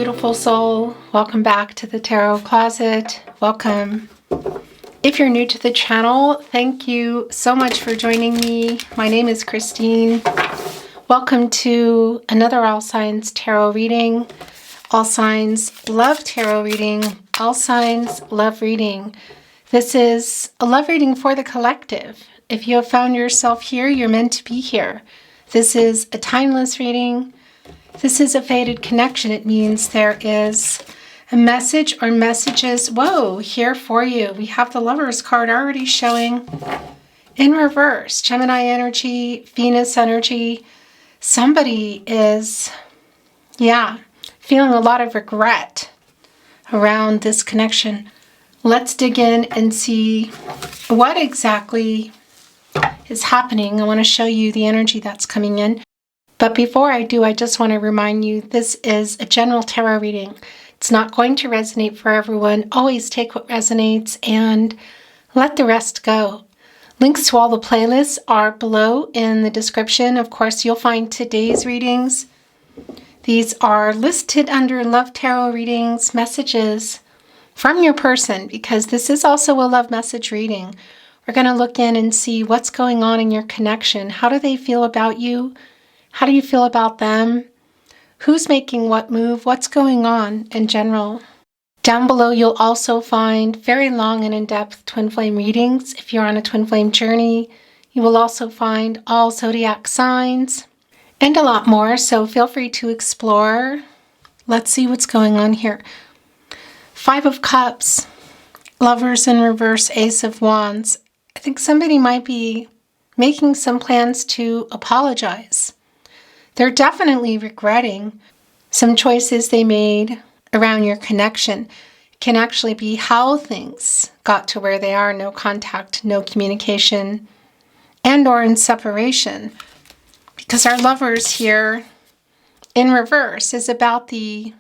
beautiful soul. Welcome back to the Tarot Closet. Welcome. If you're new to the channel, thank you so much for joining me. My name is Christine. Welcome to another All Signs Tarot reading. All Signs love tarot reading. All Signs love reading. This is a love reading for the collective. If you have found yourself here, you're meant to be here. This is a timeless reading. This is a fated connection. It means there is a message or messages, here for you. We have the Lovers card already showing in reverse. Gemini energy, Venus energy. Somebody is, feeling a lot of regret around this connection. Let's dig in and see what exactly is happening. I want to show you the energy that's coming in. But before I do, I just want to remind you, this is a general tarot reading. It's not going to resonate for everyone. Always take what resonates and let the rest go. Links to all the playlists are below in the description. Of course, you'll find today's readings. These are listed under Love Tarot Readings, messages from your person, because this is also a love message reading. We're going to look in and see what's going on in your connection. How do they feel about you? How do you feel about them? Who's making what move? What's going on in general? Down below, you'll also find very long and in-depth twin flame readings. If you're on a twin flame journey, you will also find all zodiac signs and a lot more. So feel free to explore. Let's see what's going on here. 5 of Cups, Lovers in reverse, Ace of Wands. I think somebody might be making some plans to apologize. They're definitely regretting some choices they made around your connection. It can actually be how things got to where they are. No contact, no communication, and or in separation. Because our Lovers here in reverse is about the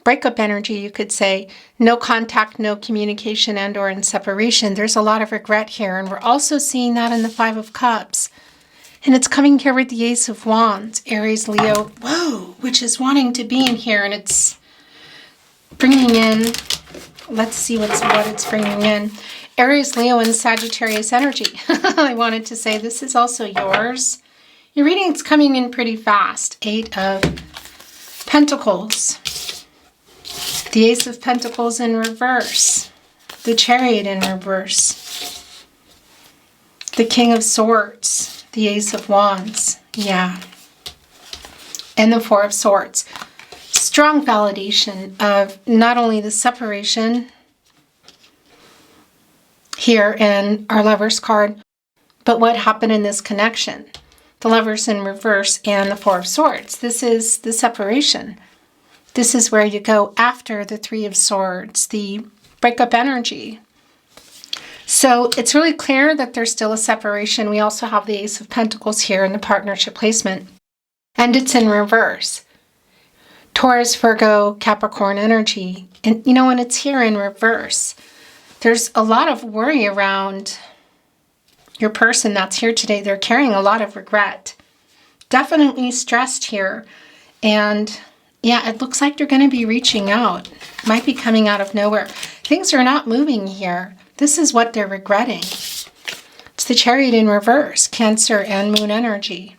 breakup energy, you could say. No contact, no communication, and or in separation. There's a lot of regret here. And we're also seeing that in the 5 of Cups. And it's coming here with the Ace of Wands, Aries, Leo, which is wanting to be in here. And it's bringing in, let's see what it's bringing in. Aries, Leo, and Sagittarius energy. I wanted to say this is also yours. Your reading's coming in pretty fast. 8 of Pentacles. The Ace of Pentacles in reverse. The Chariot in reverse. The King of Swords. The Ace of Wands, and the 4 of Swords. Strong validation of not only the separation here in our Lovers card, but what happened in this connection. The Lovers in reverse and the 4 of Swords. This is the separation. This is where you go after the 3 of Swords, the breakup energy. So it's really clear that there's still a separation. We also have the Ace of Pentacles here in the partnership placement. And it's in reverse. Taurus, Virgo, Capricorn energy. And when it's here in reverse, there's a lot of worry around your person that's here today. They're carrying a lot of regret. Definitely stressed here. And it looks like they're going to be reaching out. Might be coming out of nowhere. Things are not moving here. This is what they're regretting. It's the Chariot in reverse, Cancer and Moon energy.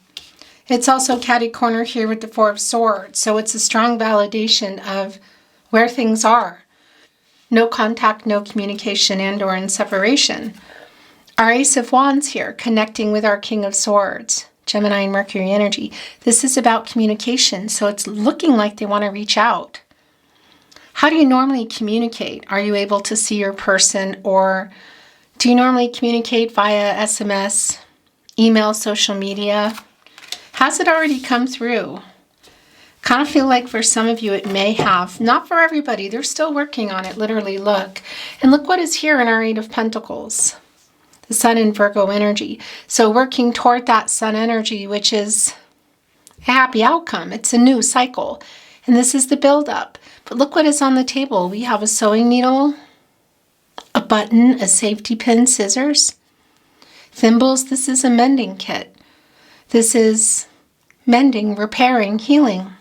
It's also catty corner here with the 4 of Swords. So it's a strong validation of where things are. No contact, no communication, and or in separation. Our Ace of Wands here, connecting with our King of Swords, Gemini and Mercury energy. This is about communication. So it's looking like they want to reach out. How do you normally communicate? Are you able to see your person, or do you normally communicate via SMS, email, social media? Has it already come through? Kind of feel like for some of you it may have. Not for everybody. They're still working on it. Literally, look. And look what is here in our 8 of Pentacles. The Sun in Virgo energy. So working toward that Sun energy, which is a happy outcome. It's a new cycle. And this is the buildup. But look what is on the table. We have a sewing needle, a button, a safety pin, scissors, thimbles. This is a mending kit. This is mending, repairing, healing.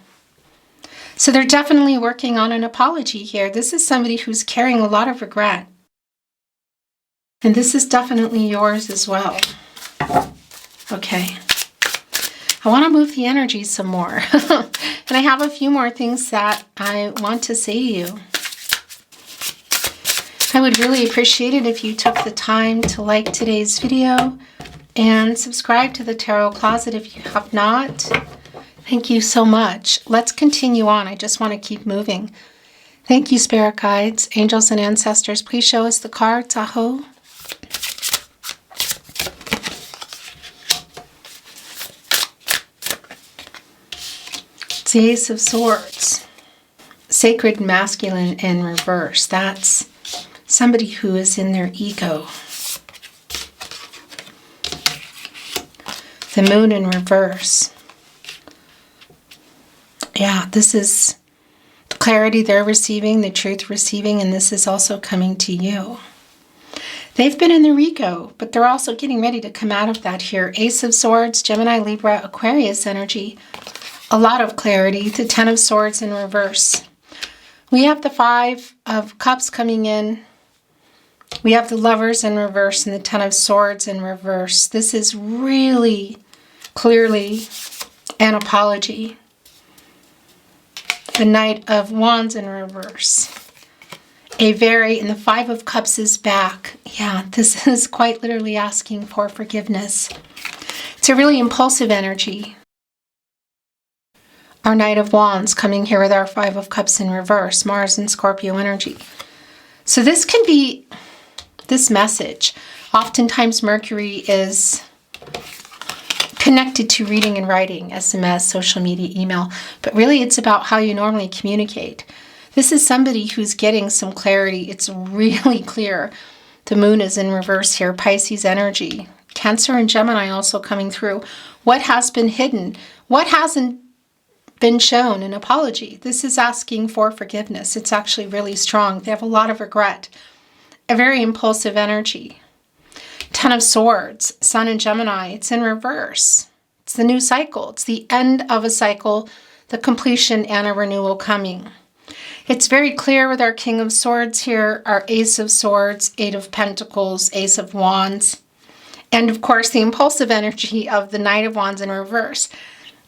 So they're definitely working on an apology here. This is somebody who's carrying a lot of regret. And this is definitely yours as well. Okay. I want to move the energy some more. And I have a few more things that I want to say to you. I would really appreciate it if you took the time to like today's video and subscribe to the Tarot Closet if you have not. Thank you so much. Let's continue on. I just want to keep moving. Thank you, Spirit Guides, Angels, and Ancestors. Please show us the cards. Aho. It's the Ace of Swords. Sacred Masculine in reverse. That's somebody who is in their ego. The Moon in reverse. Yeah, this is the clarity they're receiving, the truth receiving, and this is also coming to you. They've been in their ego, but they're also getting ready to come out of that here. Ace of Swords, Gemini, Libra, Aquarius energy. A lot of clarity. The Ten of Swords in reverse. We have the Five of Cups coming in. We have the Lovers in reverse and the Ten of Swords in reverse. This is really clearly an apology. The Knight of Wands in reverse. And the Five of Cups is back. Yeah, this is quite literally asking for forgiveness. It's a really impulsive energy. Our Knight of Wands coming here with our Five of Cups in reverse. Mars and Scorpio energy. So this can be this message. Oftentimes Mercury is connected to reading and writing, SMS, social media, email, but really it's about how you normally communicate. This is somebody who's getting some clarity. It's really clear. The Moon is in reverse here, Pisces energy. Cancer and Gemini also coming through. What has been hidden? What hasn't been shown? An apology. This is asking for forgiveness. It's actually really strong. They have a lot of regret. A very impulsive energy. Ten of Swords, Sun and Gemini, it's in reverse. It's the new cycle. It's the end of a cycle, the completion and a renewal coming. It's very clear with our King of Swords here, our Ace of Swords, Eight of Pentacles, Ace of Wands, and of course the impulsive energy of the Knight of Wands in reverse.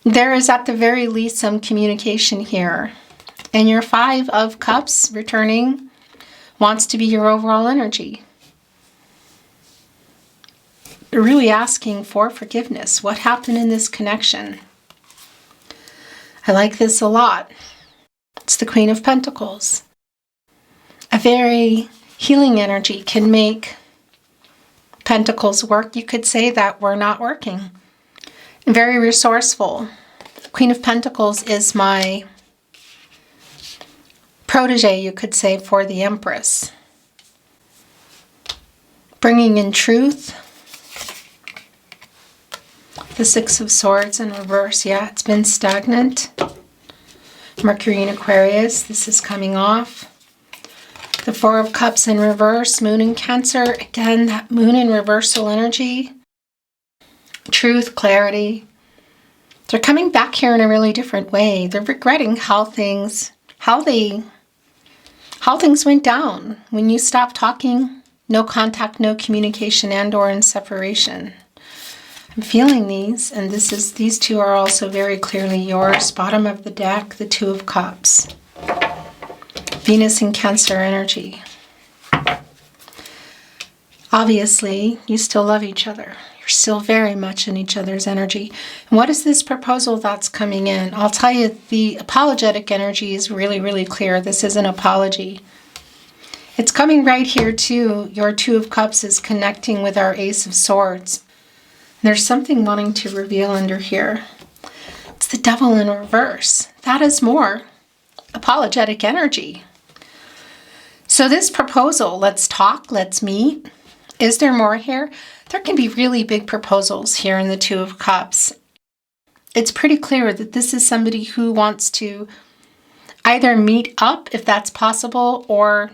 There is at the very least some communication here. And your Five of Cups returning wants to be your overall energy. You're really asking for forgiveness. What happened in this connection? I like this a lot. It's the Queen of Pentacles. A very healing energy can make Pentacles work. You could say that we're not working. Very resourceful. The Queen of Pentacles is my protege, you could say, for the Empress. Bringing in truth. The Six of Swords in reverse. Yeah, it's been stagnant. Mercury in Aquarius. This is coming off. The Four of Cups in reverse. Moon in Cancer. Again, that Moon in reversal energy. Truth, clarity. They're coming back here in a really different way. They're regretting how things went down. When you stopped talking, no contact, no communication, and or in separation. I'm feeling these, and these two are also very clearly yours. Bottom of the deck, the Two of Cups. Venus and Cancer energy. Obviously, you still love each other. You're still very much in each other's energy. And what is this proposal that's coming in? I'll tell you, the apologetic energy is really, really clear. This is an apology. It's coming right here too. Your Two of Cups is connecting with our Ace of Swords. There's something wanting to reveal under here. It's the Devil in reverse. That is more apologetic energy. So this proposal, let's talk, let's meet. Is there more here? There can be really big proposals here in the Two of Cups. It's pretty clear that this is somebody who wants to either meet up, if that's possible, or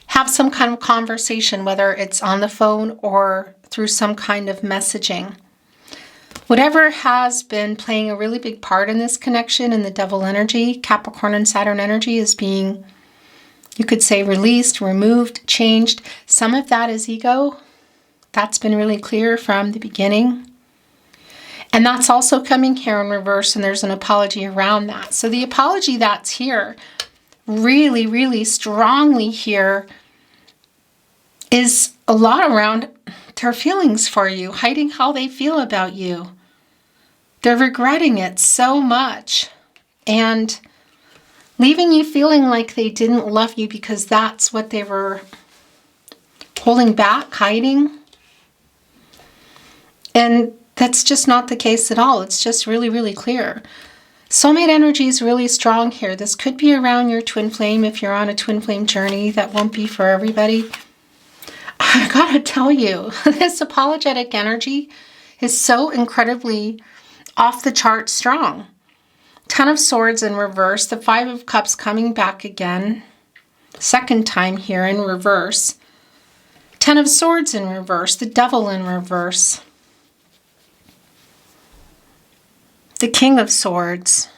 have some kind of conversation, whether it's on the phone or through some kind of messaging. Whatever has been playing a really big part in this connection in the devil energy, Capricorn and Saturn energy, is being, you could say, released, removed, changed. Some of that is ego. That's been really clear from the beginning. And that's also coming here in reverse, and there's an apology around that. So the apology that's here, really, really strongly here, is a lot around their feelings for you, hiding how they feel about you. They're regretting it so much and leaving you feeling like they didn't love you because that's what they were holding back, hiding. And that's just not the case at all. It's just really, really clear. Soulmate energy is really strong here. This could be around your twin flame if you're on a twin flame journey. That won't be for everybody. I gotta tell you, this apologetic energy is so incredibly off the chart strong. 10 of Swords in reverse, the 5 of Cups coming back again, second time here in reverse. 10 of Swords in reverse, the Devil in reverse. The King of Swords,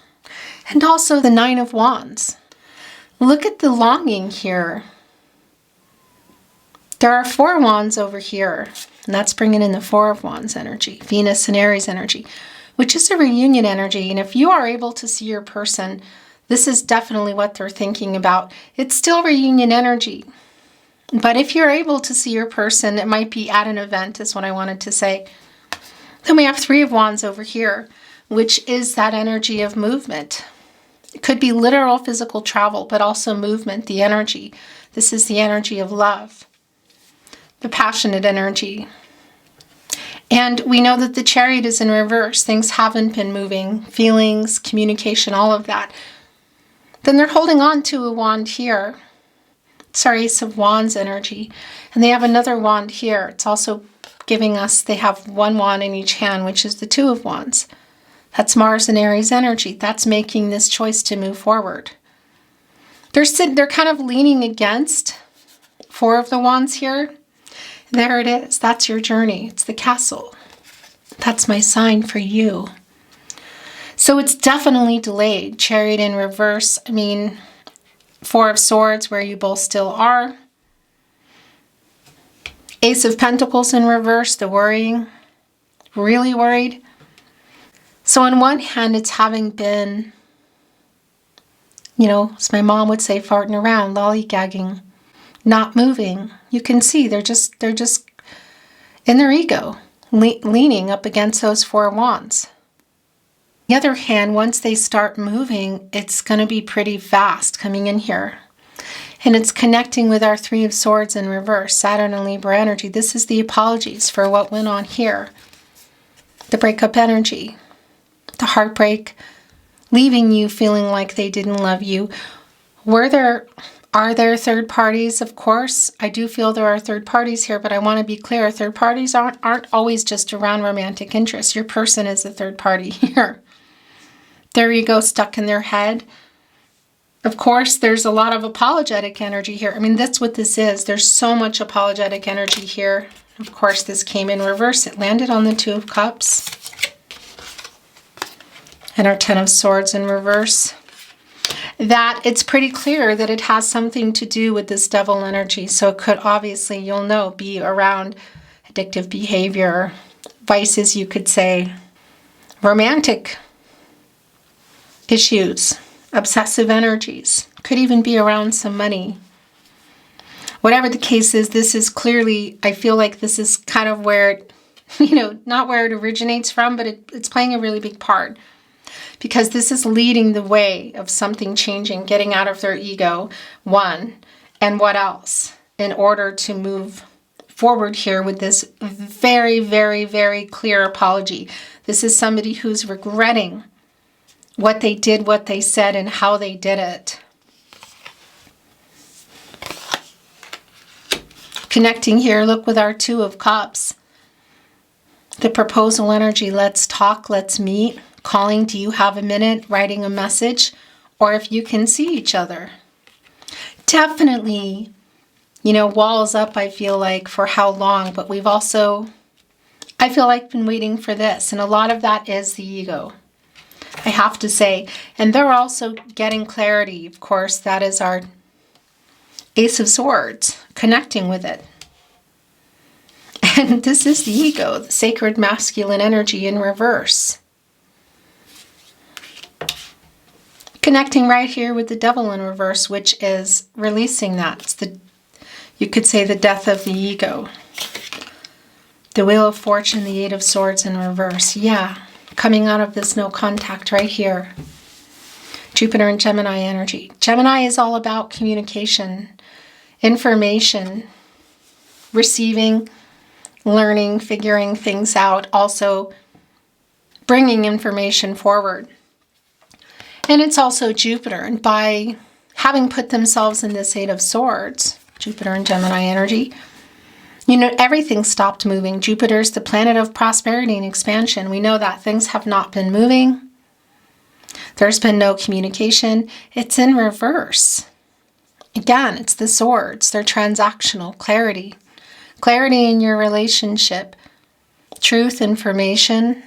and also the 9 of Wands. Look at the longing here. There are 4 wands over here, and that's bringing in the 4 of Wands energy, Venus and Aries energy, which is a reunion energy. And if you are able to see your person, this is definitely what they're thinking about. It's still reunion energy. But if you're able to see your person, it might be at an event, is what I wanted to say. Then we have 3 of Wands over here, which is that energy of movement. It could be literal physical travel, but also movement, the energy. This is the energy of love, the passionate energy. And we know that the Chariot is in reverse. Things haven't been moving, feelings, communication, all of that. Then they're holding on to a wand here. Sorry, Ace of Wands energy. And they have another wand here. It's also giving us, they have 1 wand in each hand, which is the 2 of Wands. That's Mars and Aries energy. That's making this choice to move forward. They're kind of leaning against 4 of the Wands here. There it is. That's your journey. It's the castle. That's my sign for you. So it's definitely delayed. Chariot in reverse. I mean, 4 of Swords, where you both still are. Ace of Pentacles in reverse, the worrying. Really worried. So on one hand, it's having been, you know, as my mom would say, farting around, lollygagging, not moving. You can see they're just in their ego, leaning up against those 4 wands. On the other hand, once they start moving, it's going to be pretty fast coming in here. And it's connecting with our 3 of Swords in reverse, Saturn and Libra energy. This is the apologies for what went on here. The breakup energy, the heartbreak, leaving you feeling like they didn't love you. Are there third parties? Of course, I do feel there are third parties here, but I want to be clear, third parties aren't always just around romantic interest. Your person is a third party here. Their ego stuck in their head. Of course, there's a lot of apologetic energy here. I mean, that's what this is. There's so much apologetic energy here. Of course, this came in reverse. It landed on the 2 of Cups. And our 10 of Swords in reverse. That it's pretty clear that it has something to do with this devil energy. So it could obviously, you'll know, be around addictive behavior, vices, you could say, romantic issues, obsessive energies. Could even be around some money. Whatever the case is, this is clearly, I feel like this is kind of where it, you know, not where it originates from, but it's playing a really big part. Because this is leading the way of something changing, getting out of their ego, one, and what else, in order to move forward here with this very, very, very clear apology. This is somebody who's regretting what they did, what they said, and how they did it. Connecting here, look with our 2 of Cups. The proposal energy, let's talk, let's meet. Calling, do you have a minute? Writing a message, or if you can see each other. Definitely, you know, walls up, I feel like, for how long, but we've also I feel like I've been waiting for this. And a lot of that is the ego, I have to say. And they're also getting clarity. Of course, that is our Ace of Swords, connecting with it. And this is the ego, the sacred masculine energy in reverse. Connecting right here with the devil in reverse, which is releasing that. It's the, you could say, the death of the ego. The Wheel of Fortune, the Eight of Swords in reverse. Yeah, coming out of this no contact right here. Jupiter and Gemini energy. Gemini is all about communication, information, receiving, learning, figuring things out, also bringing information forward. And it's also Jupiter. And by having put themselves in this Eight of Swords, Jupiter and Gemini energy, you know, everything stopped moving. Jupiter's the planet of prosperity and expansion. We know that things have not been moving. There's been no communication. It's in reverse. Again, it's the swords. They're transactional. Clarity. Clarity in your relationship. Truth, information.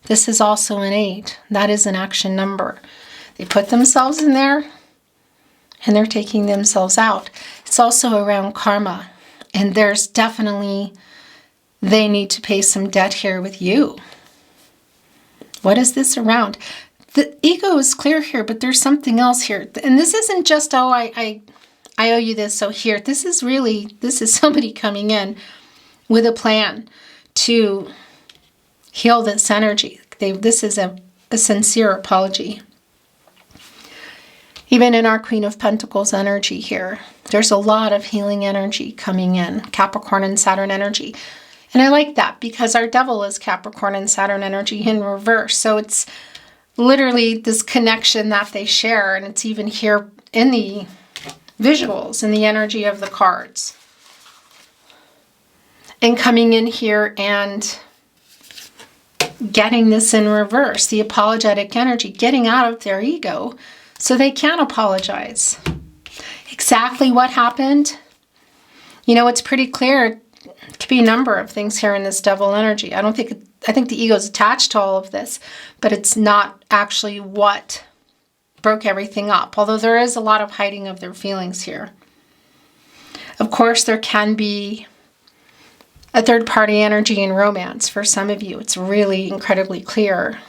This is also an 8. That is an action number. They put themselves in there and they're taking themselves out. It's also around karma. And there's definitely, they need to pay some debt here with you. What is this around? The ego is clear here, but there's something else here. And this isn't just, oh, I owe you this, so here. This is really, this is somebody coming in with a plan to heal this energy. This is a sincere apology. Even in our Queen of Pentacles energy here, there's a lot of healing energy coming in. Capricorn and Saturn energy. And I like that because our devil is Capricorn and Saturn energy in reverse. So it's literally this connection that they share. And it's even here in the visuals, in the energy of the cards. And coming in here and getting this in reverse. The apologetic energy, getting out of their ego so they can apologize. Exactly what happened? You know, it's pretty clear. It could be a number of things here in this devil energy. I think the ego is attached to all of this, but it's not actually what broke everything up. Although there is a lot of hiding of their feelings here. Of course, there can be a third-party energy in romance for some of you. It's really incredibly clear.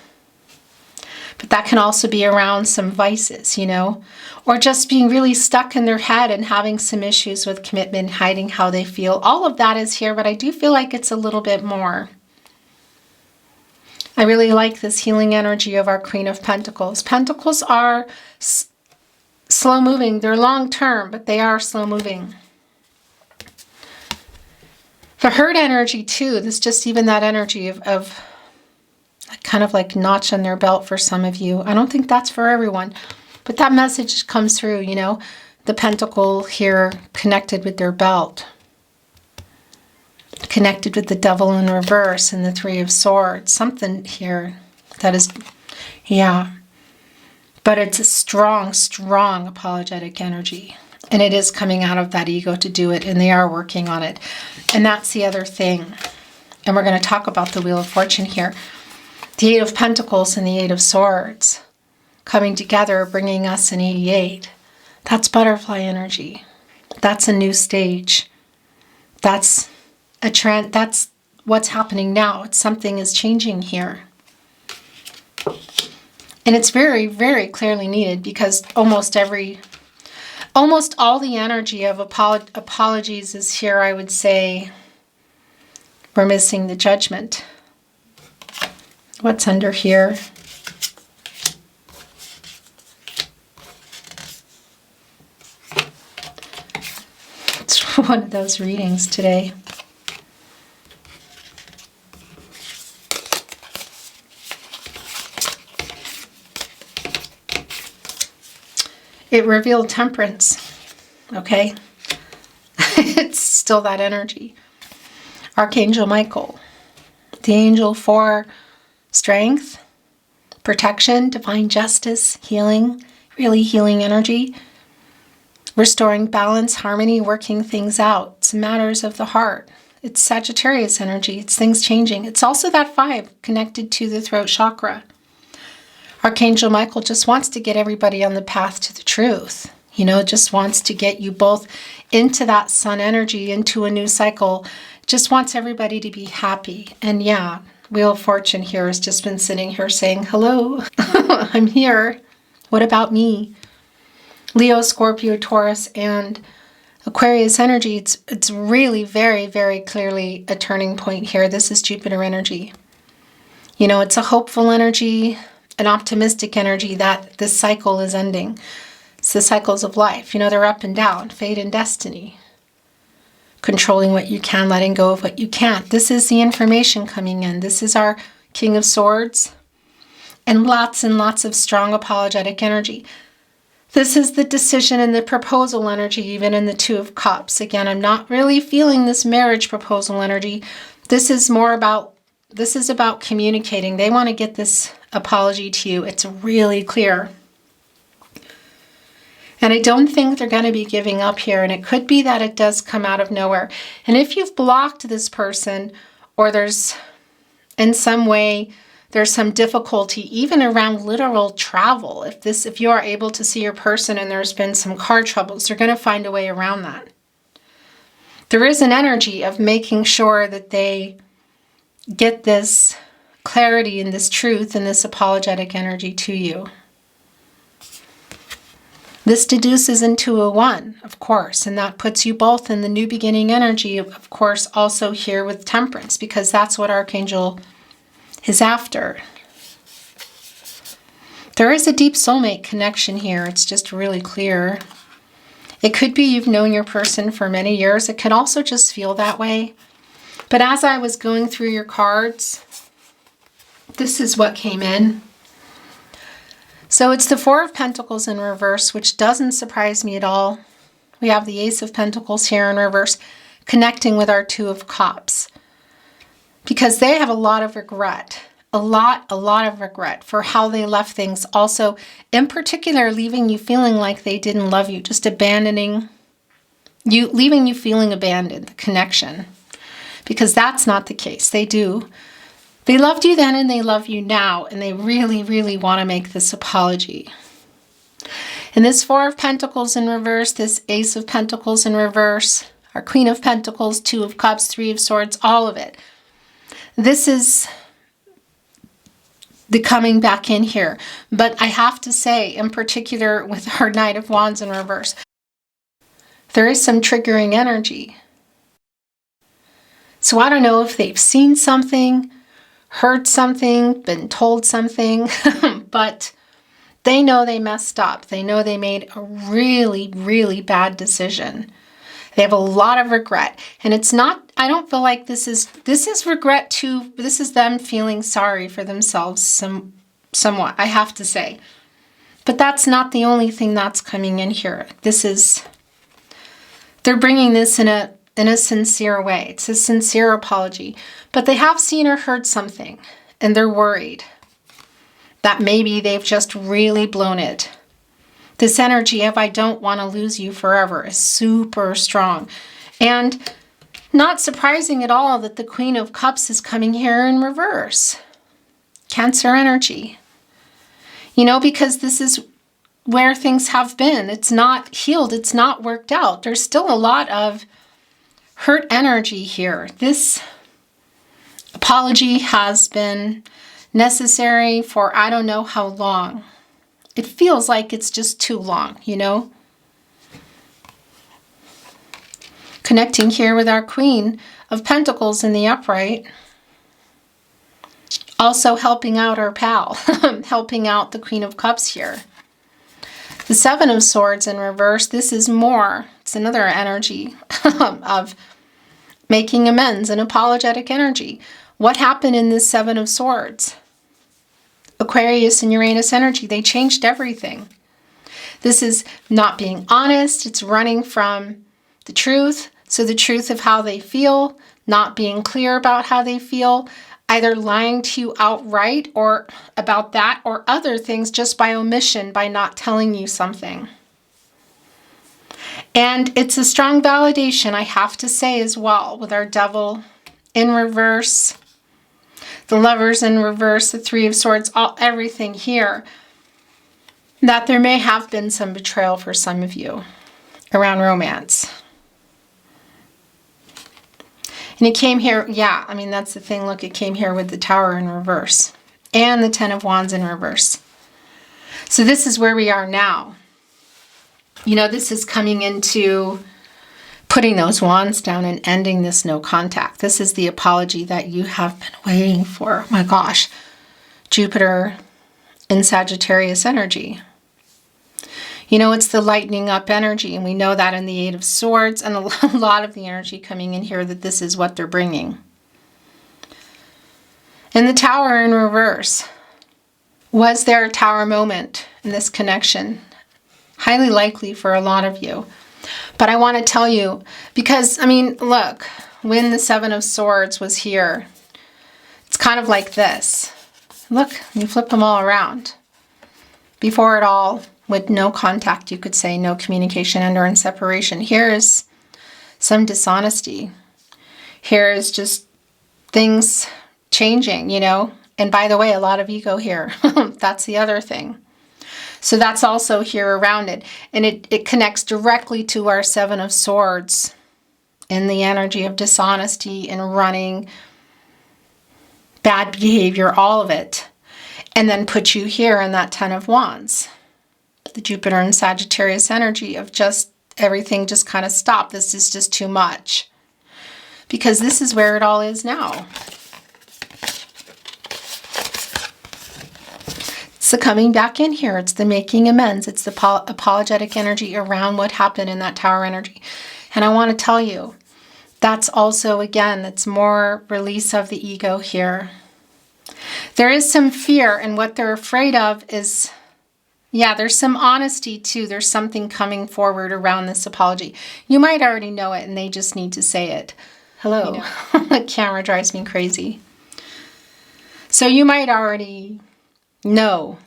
But that can also be around some vices, you know, or just being really stuck in their head and having some issues with commitment, hiding how they feel. All of that is here, but I do feel like it's a little bit more. I really like this healing energy of our Queen of Pentacles. Pentacles are slow moving. They're long term, but they are slow moving. The hurt energy too, there's just even that energy of kind of like notch on their belt for some of you. I don't think that's for everyone, but that message comes through, you know, the pentacle here connected with their belt, connected with the devil in reverse and the Three of Swords. Something here that is, yeah, but it's a strong, strong apologetic energy. And it is coming out of that ego to do it, and they are working on it. And that's the other thing. And we're going to talk about the Wheel of Fortune here. The Eight of Pentacles and the Eight of Swords coming together, bringing us an 88. That's butterfly energy. That's a new stage. That's a trend. That's what's happening now. Something is changing here. And it's very, very clearly needed because almost all the energy of apologies is here. I would say we're missing the Judgment. What's under here? It's one of those readings today. It revealed Temperance, okay? It's still that energy. Archangel Michael, the angel for strength, protection, divine justice, healing, really healing energy, restoring balance, harmony, working things out. It's matters of the heart. It's Sagittarius energy. It's things changing. It's also that 5 connected to the throat chakra. Archangel Michael just wants to get everybody on the path to the truth. You know, just wants to get you both into that sun energy, into a new cycle. Just wants everybody to be happy. And yeah, Wheel of Fortune here has just been sitting here saying, hello, I'm here. What about me? Leo, Scorpio, Taurus, and Aquarius energy. It's really very, very clearly a turning point here. This is Jupiter energy. You know, it's a hopeful energy, an optimistic energy that this cycle is ending. It's the cycles of life. You know, they're up and down, fate and destiny. Controlling what you can, letting go of what you can't. This is the information coming in. This is our King of Swords. And lots of strong apologetic energy. This is the decision and the proposal energy, even in the Two of Cups. Again, I'm not really feeling this marriage proposal energy. This is about communicating. They want to get this apology to you. It's really clear. And I don't think they're going to be giving up here. And it could be that it does come out of nowhere. And if you've blocked this person, or there's in some way, there's some difficulty even around literal travel. If you are able to see your person and there's been some car troubles, they're going to find a way around that. There is an energy of making sure that they get this clarity and this truth and this apologetic energy to you. This deduces into a 1, of course, and that puts you both in the new beginning energy, of course, also here with Temperance, because that's what Archangel is after. There is a deep soulmate connection here. It's just really clear. It could be you've known your person for many years. It could also just feel that way. But as I was going through your cards, this is what came in. So it's the Four of Pentacles in reverse, which doesn't surprise me at all. We have the Ace of Pentacles here in reverse, connecting with our Two of Cups. Because they have a lot of regret. A lot of regret for how they left things. Also, in particular, leaving you feeling like they didn't love you. Just abandoning you, leaving you feeling abandoned, the connection. Because that's not the case. They do. They loved you then and they love you now, and they really want to make this apology. And this Four of Pentacles in reverse, this Ace of Pentacles in reverse, our Queen of Pentacles, Two of Cups, Three of Swords, all of it. This is the coming back in here. But I have to say, in particular with our Knight of Wands in reverse, there is some triggering energy. So I don't know if they've seen something, heard something, been told something, but they know they messed up. They know they made a really bad decision. They have a lot of regret. And it's not, I don't feel like this is regret too. This is them feeling sorry for themselves somewhat, I have to say. But that's not the only thing that's coming in here. They're bringing this in a sincere way. It's a sincere apology. But they have seen or heard something, and they're worried that maybe they've just really blown it. This energy of I don't want to lose you forever is super strong. And not surprising at all that the Queen of Cups is coming here in reverse. Cancer energy. You know, because this is where things have been. It's not healed. It's not worked out. There's still a lot of hurt energy here. This apology has been necessary for I don't know how long. It feels like it's just too long, you know? Connecting here with our Queen of Pentacles in the upright. Also helping out our pal, helping out the Queen of Cups here. The Seven of Swords in reverse, this is more, it's another energy of making amends, an apologetic energy. What happened in this Seven of Swords? Aquarius and Uranus energy, they changed everything. This is not being honest, it's running from the truth. So the truth of how they feel, not being clear about how they feel, either lying to you outright or about that or other things just by omission, by not telling you something. And it's a strong validation, I have to say as well, with our Devil in reverse, the Lovers in reverse, the Three of Swords, everything here, that there may have been some betrayal for some of you around romance. And it came here, yeah, I mean, that's the thing. Look, it came here with the Tower in reverse and the Ten of Wands in reverse. So this is where we are now. You know, this is coming into putting those wands down and ending this no contact. This is the apology that you have been waiting for. Oh my gosh. Jupiter in Sagittarius energy. You know, it's the lightening up energy, and we know that in the Eight of Swords, and a lot of the energy coming in here that this is what they're bringing. And the Tower in reverse. Was there a Tower moment in this connection? Highly likely for a lot of you. But I want to tell you, because, I mean, look, when the Seven of Swords was here, it's kind of like this. Look, you flip them all around. Before it all, with no contact, you could say, no communication and or in separation. Here is some dishonesty. Here is just things changing, you know. And by the way, a lot of ego here. That's the other thing. So that's also here around it. And it connects directly to our Seven of Swords in the energy of dishonesty and running, bad behavior, all of it. And then put you here in that Ten of Wands. The Jupiter and Sagittarius energy of just everything just kind of stopped. This is just too much. Because this is where it all is now. It's the coming back in here. It's the making amends. It's the apologetic energy around what happened in that Tower energy. And I want to tell you, that's also, again, it's more release of the ego here. There is some fear, and what they're afraid of is, yeah, there's some honesty too. There's something coming forward around this apology. You might already know it, and they just need to say it. Hello. You know, the camera drives me crazy. So you might already know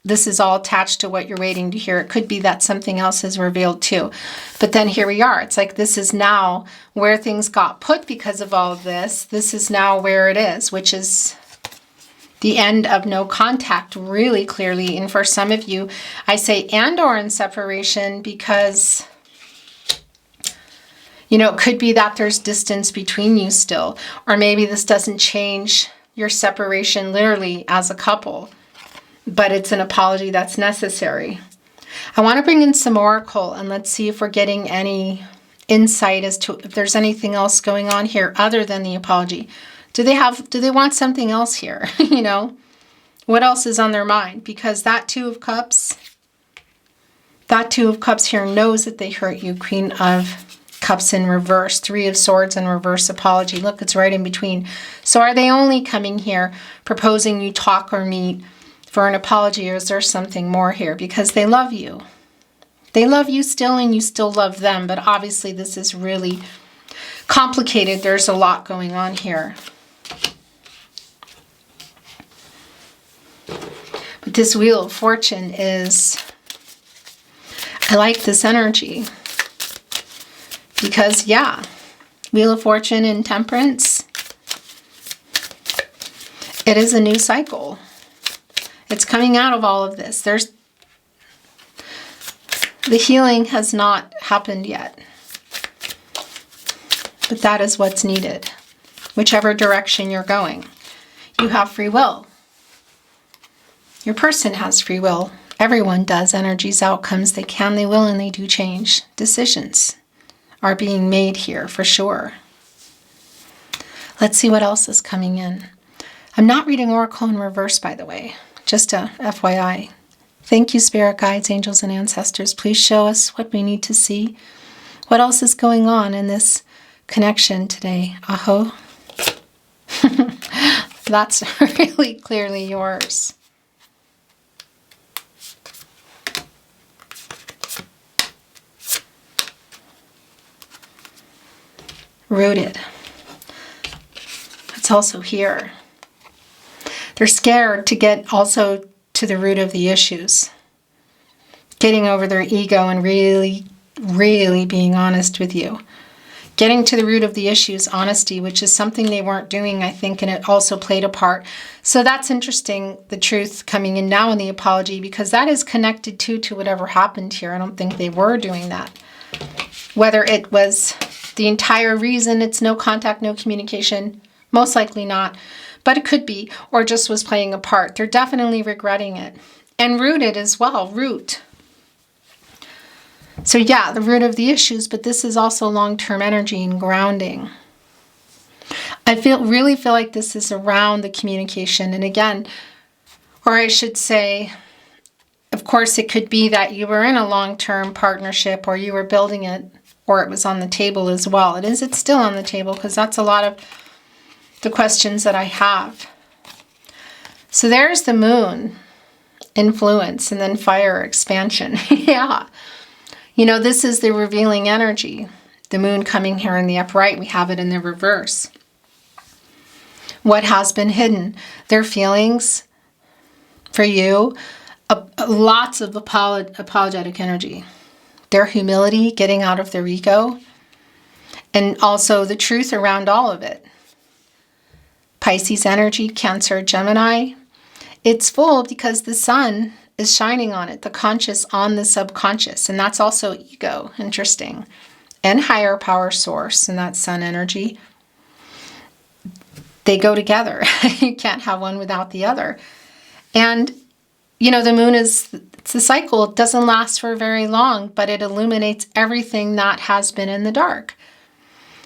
this is all attached to what you're waiting to hear. It could be that something else is revealed too. But then here we are. It's like this is now where things got put because of all of this. This is now where it is, which is the end of no contact, really clearly. And for some of you, I say and or in separation because, you know, it could be that there's distance between you still. Or maybe this doesn't change your separation literally as a couple, but it's an apology that's necessary. I want to bring in some oracle and let's see if we're getting any insight as to if there's anything else going on here other than the apology. Do they want something else here? You know, what else is on their mind? Because that Two of Cups here knows that they hurt you. Queen of Cups in reverse, Three of Swords in reverse apology. Look, it's right in between. So are they only coming here proposing you talk or meet for an apology, or is there something more here? Because they love you. They love you still, and you still love them. But obviously this is really complicated. There's a lot going on here. But this Wheel of Fortune is, I like this energy. Because, yeah, Wheel of Fortune and Temperance, it is a new cycle. It's coming out of all of this. The healing has not happened yet. But that is what's needed. Whichever direction you're going. You have free will. Your person has free will. Everyone does. Energies, outcomes, they can, they will, and they do change. Decisions are being made here for sure. Let's see what else is coming in. I'm not reading Oracle in reverse, by the way. Just a FYI. Thank you, spirit guides, angels, and ancestors. Please show us what we need to see. What else is going on in this connection today? Aho. That's really clearly yours. Rooted. It's also here. They're scared to get also to the root of the issues. Getting over their ego and really really being honest with you. Getting to the root of the issues, honesty, which is something they weren't doing, I think, and it also played a part. So that's interesting, the truth coming in now in the apology, because that is connected to whatever happened here. I don't think they were doing that. Whether it was the entire reason it's no contact, no communication, most likely not, but it could be, or just was playing a part. They're definitely regretting it. And rooted as well, root. So yeah, the root of the issues, but this is also long-term energy and grounding. I really feel like this is around the communication. And again, or I should say, of course, it could be that you were in a long-term partnership or you were building it, or it was on the table as well. It's still on the table, because that's a lot of the questions that I have. So there's the moon, influence, and then fire, expansion. Yeah. You know, this is the revealing energy. The moon coming here in the upright, we have it in the reverse. What has been hidden? Their feelings for you, lots of apologetic energy. Their humility, getting out of their ego, and also the truth around all of it. Pisces energy, Cancer, Gemini. It's full because the sun is shining on it, the conscious on the subconscious, and that's also ego, interesting, and higher power source, and that's sun energy. They go together. You can't have one without the other. And, you know, the moon it's a cycle. It doesn't last for very long, but it illuminates everything that has been in the dark.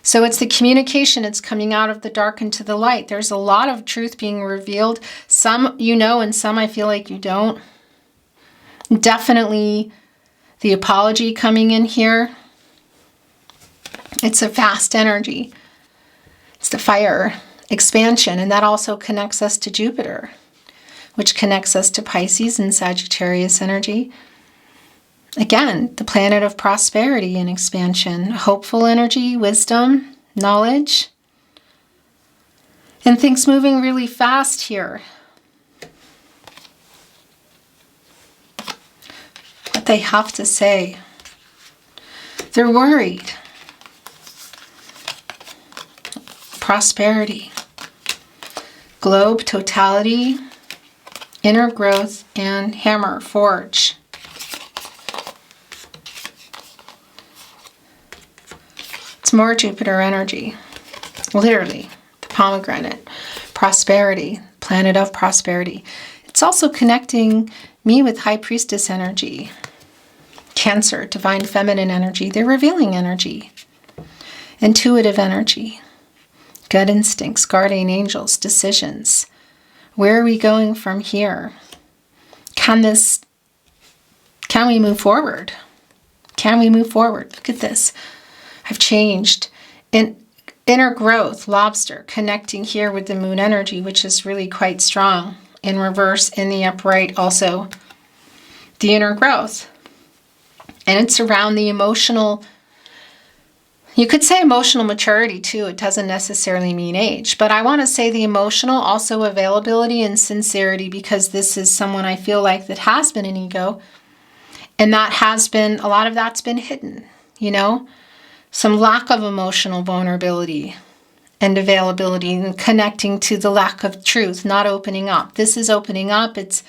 So it's the communication. It's coming out of the dark into the light. There's a lot of truth being revealed. Some you know, and some I feel like you don't. Definitely the apology coming in here. It's a fast energy. It's the fire, expansion, and that also connects us to Jupiter, which connects us to Pisces and Sagittarius energy. Again, the planet of prosperity and expansion, hopeful energy, wisdom, knowledge, and things moving really fast here. What they have to say. They're worried. Prosperity. Globe, totality, inner growth, and hammer, forge. It's more Jupiter energy. Literally, the pomegranate. Prosperity, planet of prosperity. It's also connecting me with High Priestess energy. Cancer, divine feminine energy. They're revealing energy. Intuitive energy. Gut instincts, guardian angels, decisions. Where are we going from here? Can we move forward? Can we move forward? Look at this. I've changed. In inner growth, lobster, connecting here with the moon energy, which is really quite strong. In reverse, in the upright, also the inner growth. And it's around the emotional, you could say emotional maturity too. It doesn't necessarily mean age, but I want to say the emotional, also availability and sincerity, because this is someone I feel like that has been an ego, and that has been, a lot of that's been hidden, you know, some lack of emotional vulnerability and availability, and connecting to the lack of truth, not opening up. This is opening up. It's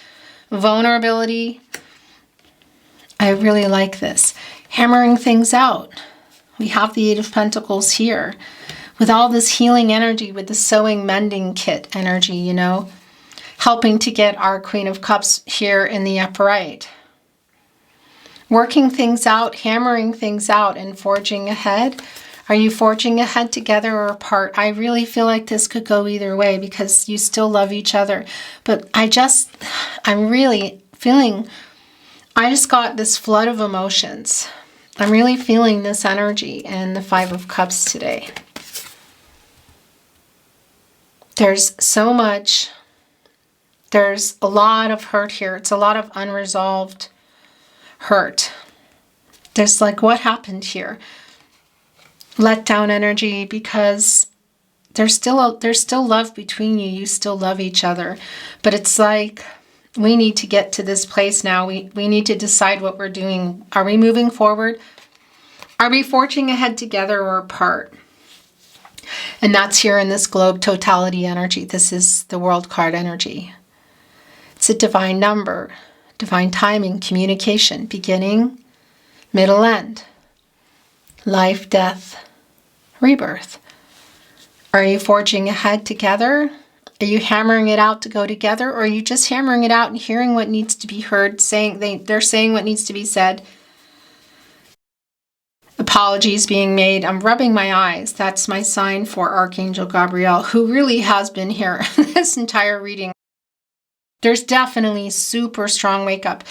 vulnerability. I really like this. Hammering things out. We have the Eight of Pentacles here with all this healing energy, with the sewing mending kit energy, you know, helping to get our Queen of Cups here in the upright. Working things out, hammering things out, and forging ahead. Are you forging ahead together or apart? I really feel like this could go either way, because you still love each other. But I'm really feeling, I just got this flood of emotions. I'm really feeling this energy and the Five of Cups today. There's so much. There's a lot of hurt here. It's a lot of unresolved hurt. There's like, what happened here? Let down energy, because there's still love between you. You still love each other. But it's like, we need to get to this place now. We need to decide what we're doing. Are we moving forward? Are we forging ahead together or apart? And that's here in this globe totality energy. This is the world card energy. It's a divine number, divine timing, communication, beginning, middle, end, life, death, rebirth. Are you forging ahead together? Are you hammering it out to go together? Or are you just hammering it out and hearing what needs to be heard, they're saying what needs to be said? Apologies being made. I'm rubbing my eyes. That's my sign for Archangel Gabriel, who really has been here this entire reading. There's definitely super strong wake up.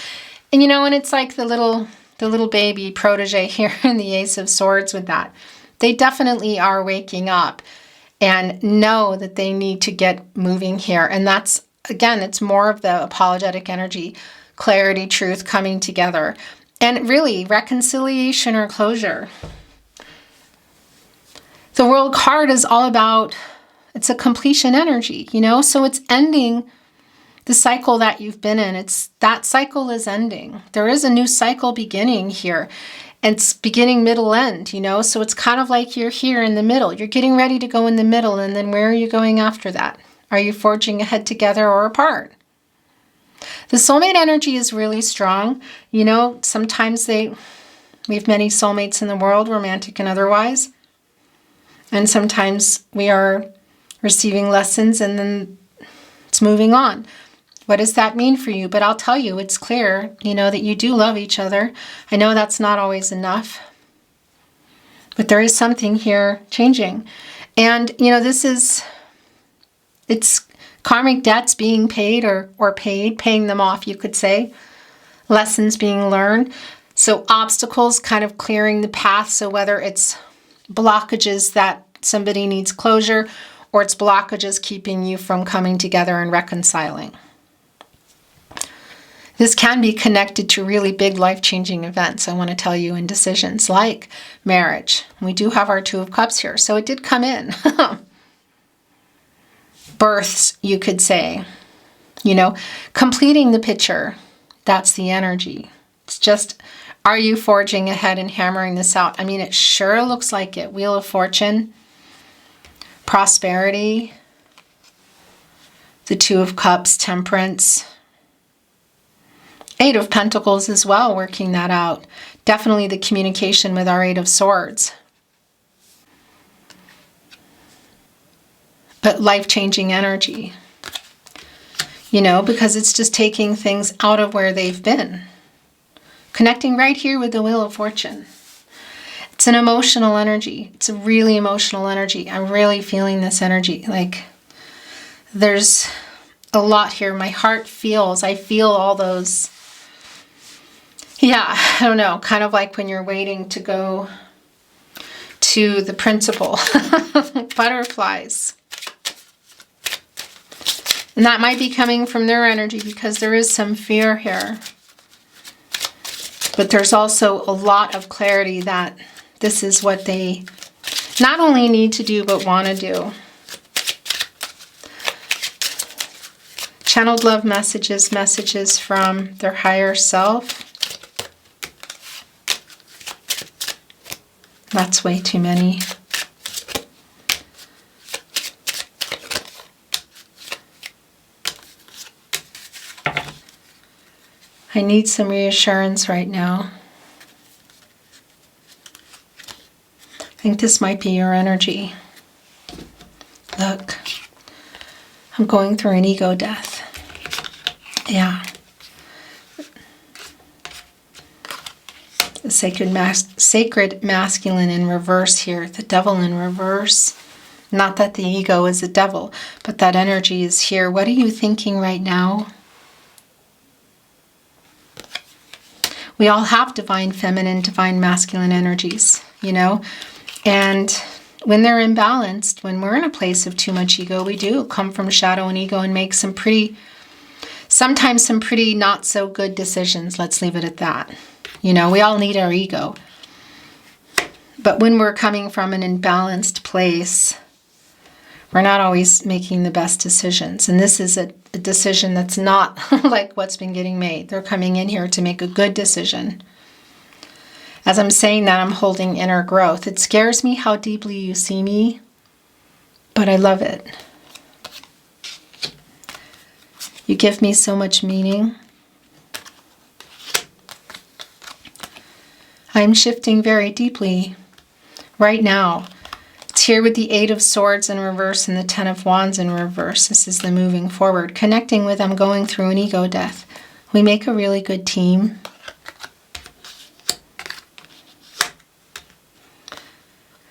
And and it's like the little baby protege here in the Ace of Swords with that. They definitely are waking up and know that they need to get moving here. And that's, again, it's more of the apologetic energy, clarity, truth coming together. And really, reconciliation or closure. The World card is all about, it's a completion energy, so it's ending the cycle that you've been in. That cycle is ending. There is a new cycle beginning here. And it's beginning, middle, end, so it's kind of like you're here in the middle. You're getting ready to go in the middle, and then where are you going after that? Are you forging ahead together or apart? The soulmate energy is really strong. Sometimes we have many soulmates in the world, romantic and otherwise. And sometimes we are receiving lessons and then it's moving on. What does that mean for you? But I'll tell you, it's clear, that you do love each other. I know that's not always enough, but there is something here changing. And, it's karmic debts being paid or paying them off, you could say. Lessons being learned. So obstacles kind of clearing the path. So whether it's blockages that somebody needs closure, or it's blockages keeping you from coming together and reconciling. This can be connected to really big life-changing events, I want to tell you, in decisions like marriage. We do have our Two of Cups here, so it did come in. Births, you could say. Completing the picture, that's the energy. It's just, are you forging ahead and hammering this out? I mean, it sure looks like it. Wheel of Fortune, prosperity, the Two of Cups, temperance, Eight of Pentacles as well, working that out. Definitely the communication with our Eight of Swords. But life-changing energy. Because it's just taking things out of where they've been. Connecting right here with the Wheel of Fortune. It's an emotional energy. It's a really emotional energy. I'm really feeling this energy. Like, there's a lot here. My heart I feel all those. Yeah, I don't know, kind of like when you're waiting to go to the principal. Butterflies. And that might be coming from their energy because there is some fear here. But there's also a lot of clarity that this is what they not only need to do, but want to do. Channeled love messages from their higher self. That's way too many. I need some reassurance right now. I think this might be your energy. Look, I'm going through an ego death. Yeah. The sacred masculine in reverse here. The devil in reverse. Not that the ego is a devil, but that energy is here. What are you thinking right now? We all have divine feminine, divine masculine energies, and when they're imbalanced, when we're in a place of too much ego, we do come from shadow and ego and make sometimes some pretty not so good decisions. Let's leave it at that. We all need our ego. But when we're coming from an imbalanced place, we're not always making the best decisions. And this is a decision that's not like what's been getting made. They're coming in here to make a good decision. As I'm saying that, I'm holding inner growth. It scares me how deeply you see me, but I love it. You give me so much meaning. I'm shifting very deeply right now. It's here with the Eight of Swords in reverse and the Ten of Wands in reverse. This is the moving forward. Connecting with, I'm going through an ego death. We make a really good team.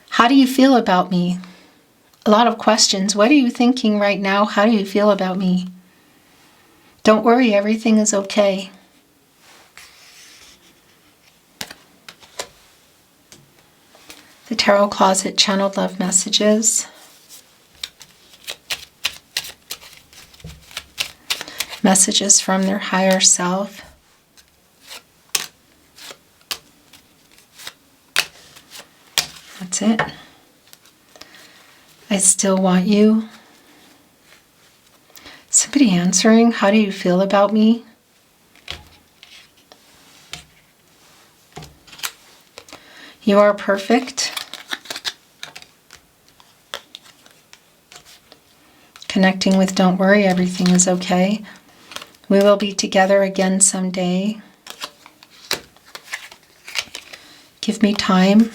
How do you feel about me? A lot of questions. What are you thinking right now? How do you feel about me? Don't worry, everything is okay. The Tarot Closet channeled love messages. Messages from their higher self. That's it. I still want you. Somebody answering, how do you feel about me? You are perfect. Connecting with, don't worry, everything is okay. We will be together again someday. Give me time.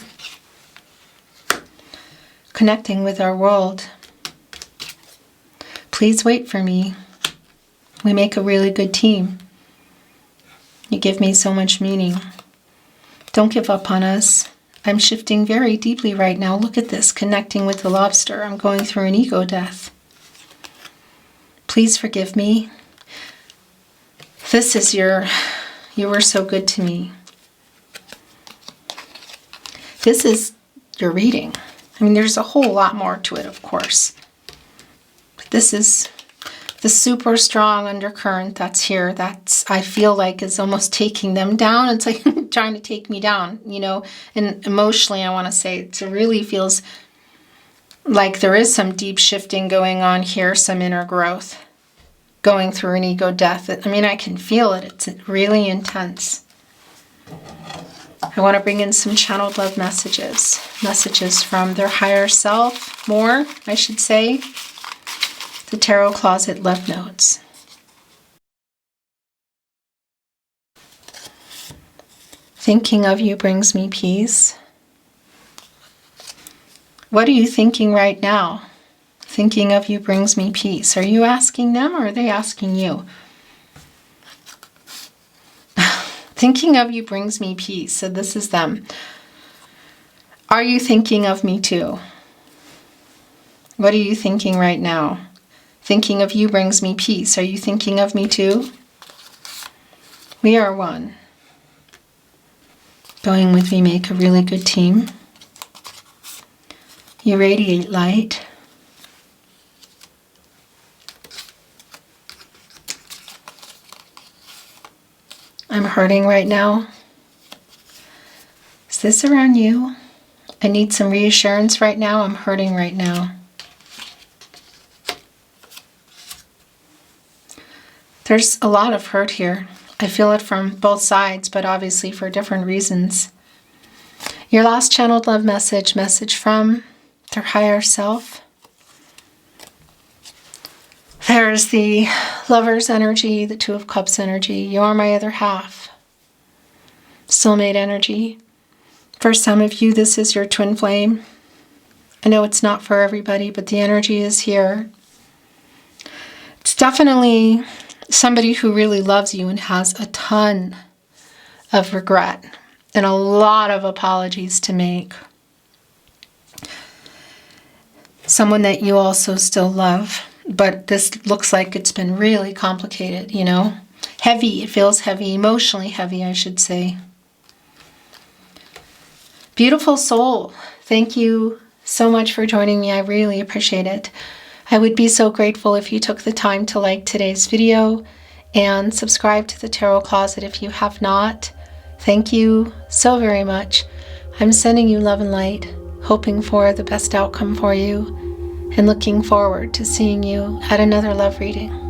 Connecting with our world. Please wait for me. We make a really good team. You give me so much meaning. Don't give up on us. I'm shifting very deeply right now. Look at this, connecting with the lobster. I'm going through an ego death. Please forgive me. This is you were so good to me. This is your reading. I mean, there's a whole lot more to it, of course. But this is the super strong undercurrent that's here. That's, I feel like, is almost taking them down. It's like trying to take me down, you know. And emotionally, I want to say it really feels like there is some deep shifting going on here, some inner growth, going through an ego death. I mean, I can feel it. It's really intense. I want to bring in some channeled love messages. Messages from their higher self. More, I should say. The Tarot Closet love notes. Thinking of you brings me peace. What are you thinking right now? Thinking of you brings me peace. Are you asking them or are they asking you? Thinking of you brings me peace. So this is them. Are you thinking of me too? What are you thinking right now? Thinking of you brings me peace. Are you thinking of me too? We are one. Going with, we make a really good team. You radiate light. I'm hurting right now. Is this around you? I need some reassurance right now. I'm hurting right now. There's a lot of hurt here. I feel it from both sides, but obviously for different reasons. Your last channeled love message from their higher self. There's the Lover's energy, the Two of Cups energy. You are my other half. Soulmate energy. For some of you, this is your twin flame. I know it's not for everybody, but the energy is here. It's definitely somebody who really loves you and has a ton of regret and a lot of apologies to make. Someone that you also still love. But this looks like it's been really complicated, you know? Heavy, it feels heavy, emotionally heavy, I should say. Beautiful soul, thank you so much for joining me. I really appreciate it. I would be so grateful if you took the time to like today's video and subscribe to the Tarot Closet if you have not. Thank you so very much. I'm sending you love and light, hoping for the best outcome for you, and looking forward to seeing you at another love reading.